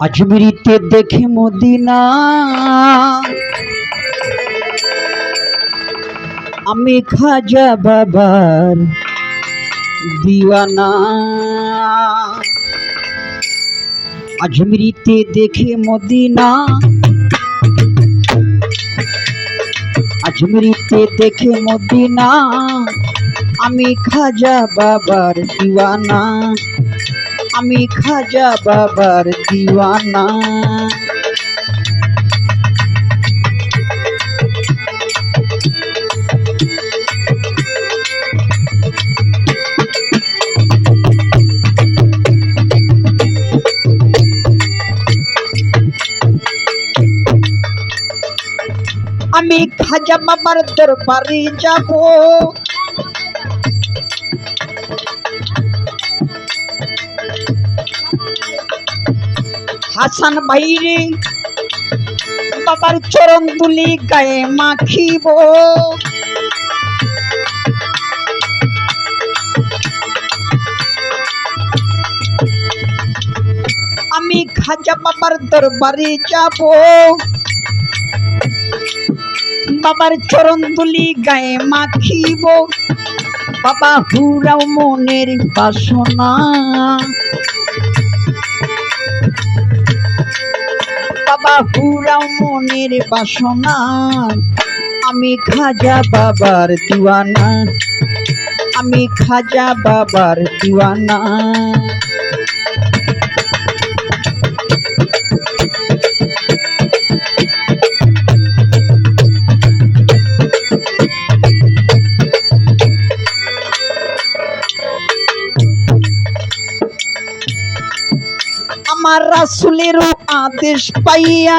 আজমিরিতে দেখে মদিনা আমি খাজা বাবার দিওয়ানা। আজমিরিতে দেখে মদিনা আজমিরিতে দেখে মদিনা আমি খাজা বাবার দিওয়ানা আমি খাজা বাবার দিওয়ানা। আমি খাজা বাবার দরবারে যাব হাসান ভাইরে বাবার চরণ দুলি গায়ে মাখিব। আমি খাজা বাবার দরবারে যাব বাবার চরণ দুলি গায়ে মাখিব। বাবা হুরাও মনের বাসনা বাবা হুরাও মনের বাসনা আমি খাজা বাবার দিওয়ানা আমি খাজা বাবার দিওয়ানা। আমার রাসূলের আদেশ পাইয়া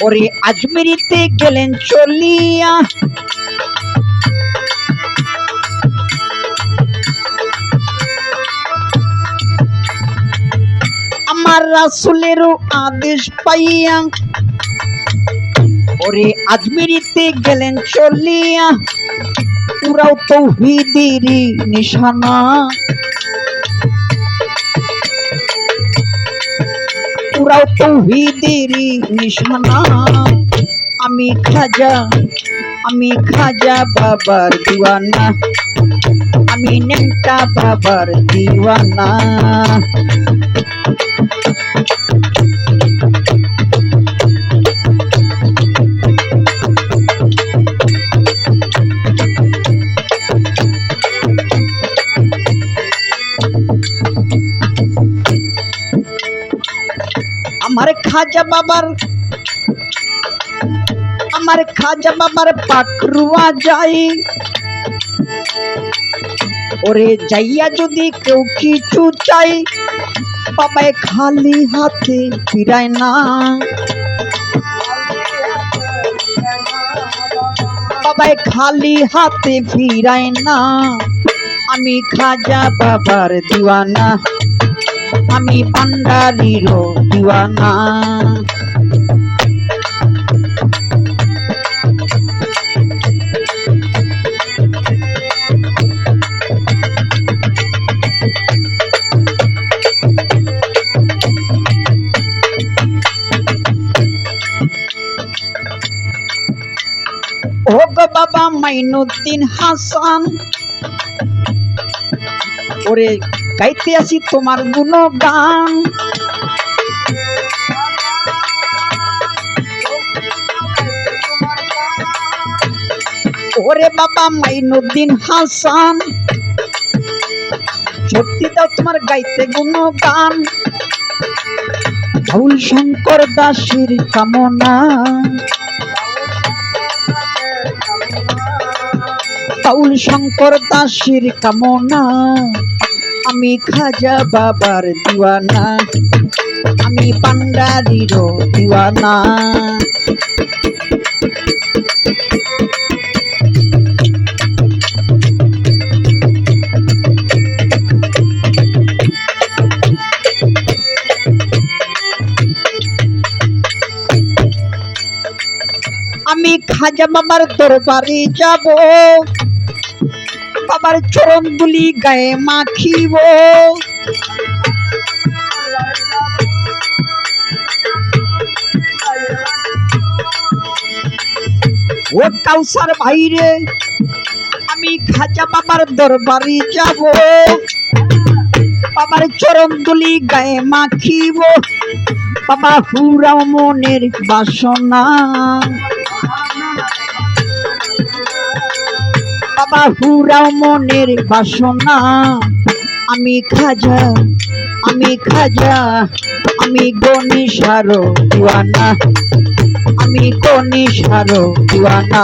ওরে আজমিরিতে গেলেন চলিয়া। আমার রাসূলের আদেশ পাইয়া ওরে আজমিরিতে গেলেন চলিয়া। পুরাও তাওহীদেরই নিশানা পুরাও তাওহীদেরই নিশানা আমি খাজা বাবার দিওয়ানা আমি নেংটা বাবার দিওয়ানা। আমার খাজা বাবার পাকরুয়া যাই ওরে যাইয়া যদি কেউ কিছু চাই বাবাই খালি হাতে ফিরায় না বাবাই খালি হাতে ফিরায় না আমি খাজা বাবার দিওয়ানা আমি পান্ডারিরও দিওয়ানা। ও গো বাবা মাইনুদ্দিন হাসান ওরে গাইতে আসি তোমার গুণগান। ওরে বাবা মাইনুদ্দিন হাসান শক্তি দাও তোমার গাইতে গুণগান। বাউল শঙ্কর দাসের কামনা বাউল শঙ্কর দাসের কামনা আমি খাজা বাবার দিওয়ানা আমি পান্ডারিরও দিওয়ানা। আমি খাজা বাবার দরবারে যাব বাবার চরণ দুলি গায়ে মাখিব। ও কাউসার ভাইরে আমি খাজা বাবার দরবারে যাব, বাবার চরণ দুলি গায়ে মাখিব, বাবা হুরাও মনের বাসনা, বাবা হুরাও মনের বাসনা। আমি খাজা, আমি খাজা, আমি গণেশার দিওয়ানা, আমি গণেশার দিওয়ানা।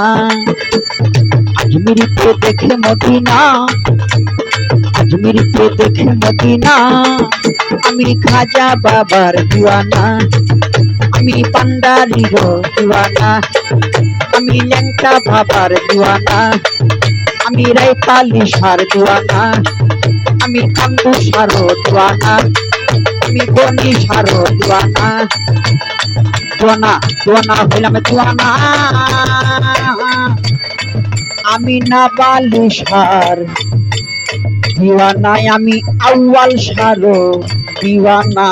আজমিরিতে দেখে মদিনা, আজমিরিতে দেখে মদিনা, আমি খাজা বাবার দিওয়ানা, আমি পান্ডারির দিওয়ানা, আমি ল্যাংটা বাবার দিওয়ানা, আমি রায়পালি সার দিওয়ানা, আমি কান্দু সার দিওয়ানা, আমি গনি সার দিওয়ানা, দিওয়ানা দিওয়ানা হইলাম দিওয়ানা। আমি নাবালি সার দিওয়ানা, আমি আউয়াল সার দিওয়ানা।